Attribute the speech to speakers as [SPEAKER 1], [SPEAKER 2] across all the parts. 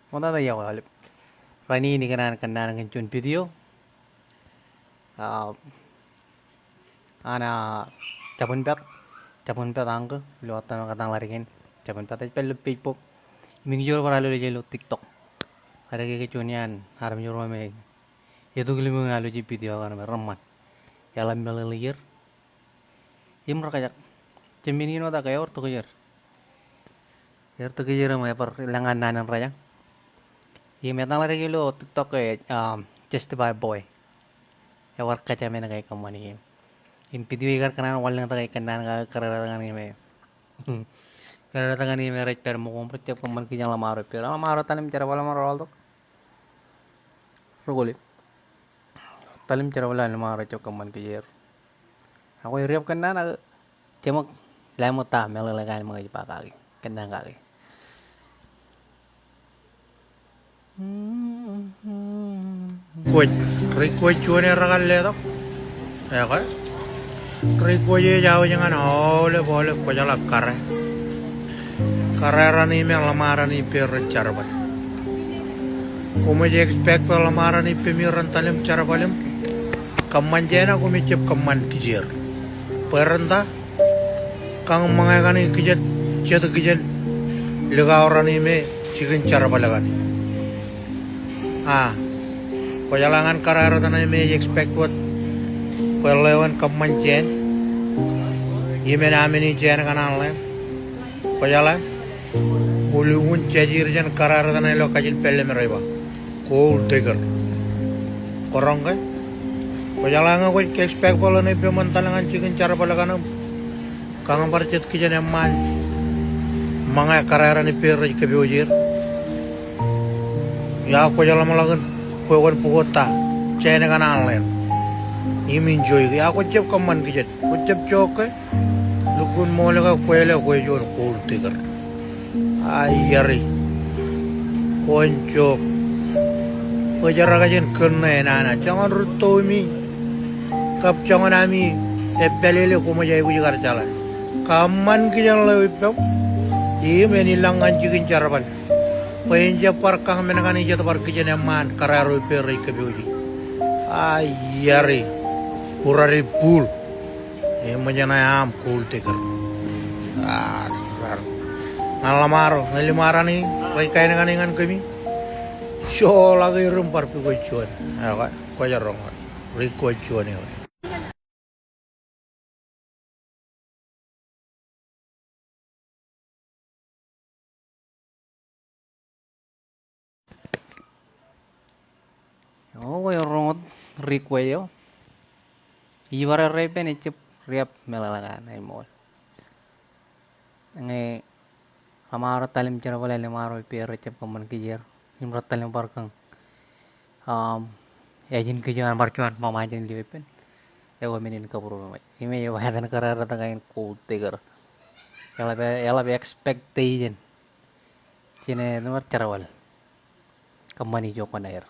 [SPEAKER 1] Mata da yaw alip. Rani ni kanan kencun video. Ah, ana capun pet angke luatan katang larikin. Capun pet ay pelu Facebook. Mingjur paralu jelo TikTok. Ada kecunian haram jur mame. Itu gilimu ngalu ji video kan remat. Yalam melalir. Im rakajak. Cemini no da kayor to kayer. Yer to kayer ma par langan nanan raya. Im metang lari gilo TikTok just by boy. Ya war kaca mena kay kamani. Im video igar kanan wal nang kay kanan ka kararatangan ni me. Kararatangan ni me right per mo kompret tiap kaman kijang lamaro per. Lamaro tanim cara wala maro aldo. Rogoli. Talim cara wala lamaro tiap kaman kiyer. Ako iriap kanan Cuma lain ta melalakan mga ipakagi. Kandang kagi.
[SPEAKER 2] Kuat, rikuat cuane ragal ledo, ya kan? Rikuat je jauh jangan boleh kau jalan kare. Karera ni me lamaran ni per carban. Kau je expect per lamaran ni pe miran talim carbalem. Kaman jena kau cep kaman kijir. Perenta, kang mangai ni kijat, cia kijat. Lega orang ni me cikin carbalagan. Kau jalangan karera tanah me expect buat perlewan kaman jen. Ime namini jen kanan lem. Kau jalan, uluun cajir jen karera tanah lo kajil pelle mereba. Cool digger. Korong kan? Kau jalan kau expect bola ni pe mantalangan cikin carbalagan. Kang parcet kijan eman. Mangai karera ni per kebiujir. Ya kau jalan malagan. Pukul pukota, cina kan anlem. Imin joy, ya aku cep kaman kijat, aku cep cok, lukun mole ka kuele kue jor kul tiger. Ayari, koncok, kejar kajen kena nana, jangan ruto mi, kap jangan ami, ebelele kuma jai kuji karjala. Kaman kijang lewi pep, ini nilang anjing carapan. Penja parkang menangani jatuh parkijan eman kararu peri kebiuji. Ayari kurari bul. Menjana am kul teker. Ngalamaro ngalimarani lagi kain dengan kami. Show lagi rumpar pukul cuan. Ayo kau jarong. Riko cuan ya.
[SPEAKER 1] Oh, yung rongot rikwe yo. Iwara repe ni cip riap melalakan ay mo. Nge lamaro talim cara wala lamaro per cip kaman kiyer. Imrat talim parkang. Yajin kijan parkuan mamajin liwepen. Ewa minin kapuro mamaj. Ime yo hadan karara tangain cool tiger. Yala be expectation. Cine nomor cara wal. Kamani jo panair.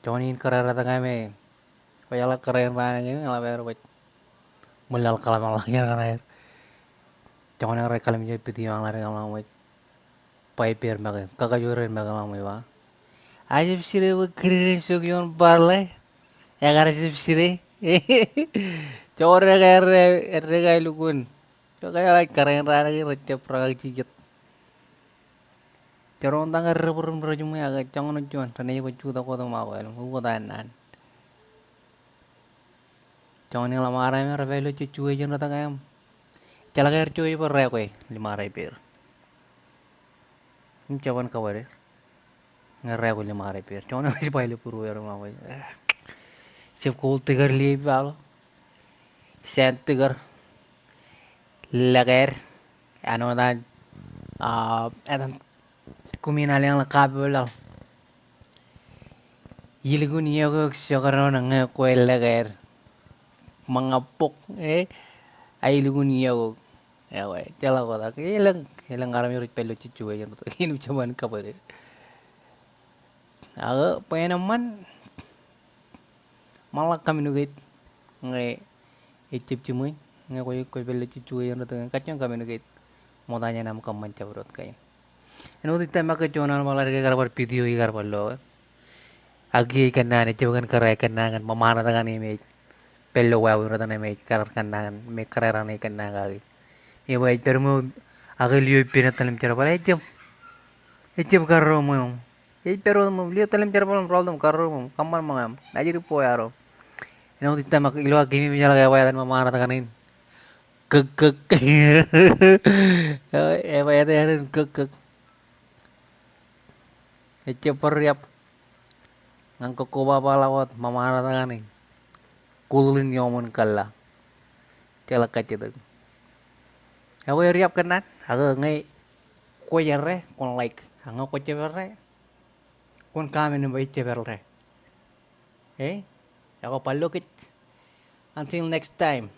[SPEAKER 1] Jonin karara tangai me. Kaya keren banget ini ala bayar buat mulal kalam lagi kan air. Jangan yang rekal menjadi peti yang lari kalam buat piper makan. Kakak jualan makan kalam buat. Aja sih buat keren sugion parle. Ya kan sih. Coba kayak lukun. Coba kayak keren lagi recep perang cicit. Coba orang tangga rebur cuma ya jangan cuan. Tanya buat juta kau tuh mau kan. Gua tahan. Jangan yang lama arahnya revelu cucu aja nata kayak. Cala kayak cuy per rek we 5 per. Ini cawan kabar ya. Ngerek we 5 per. Cawan masih pakai puru ya rumah we. Siap kul tigar lihat balo. Sen tigar lager. Ano na etan kuminal yang lekap balo. Yiligun iya ko sakaron ng kuel lager. Mangapok ay lugun iya ko. Ya we, cala ko tak. Ilang karami rit pelo cucu aja nata. Ini cawan kabar ya. Ako pengen naman malah kami nugget nge icip cumui nge koi koi beli cucu yang datang kacang kami nugget mau tanya nama kaman cabrot kain Eno di tema ke chona malar ke garbar video i garbar lo. Agi kanna ne jogan kare kanna kan mamana tangan image. Pello wa ura tangan image karar kanna kan me karera ne kanna gagi. Ye wa termo agi liyo pina talim cara bala ejjem karro mo. Pero mo liyo talim cara bala problem karro mo kamar mangam. Najiri po yaro. Eno di tema ilo agi mi jala ga wa tan mamana tangan in. Kek Eva ya teh kek ecce periap ngangko ko baba lawat mamana tangani kulin yomon kala cela kacetak Eva riap kenan aga ngai ko yarre kon like anga ko ceberre kon kamen bai ceberre eh ako palukit until next time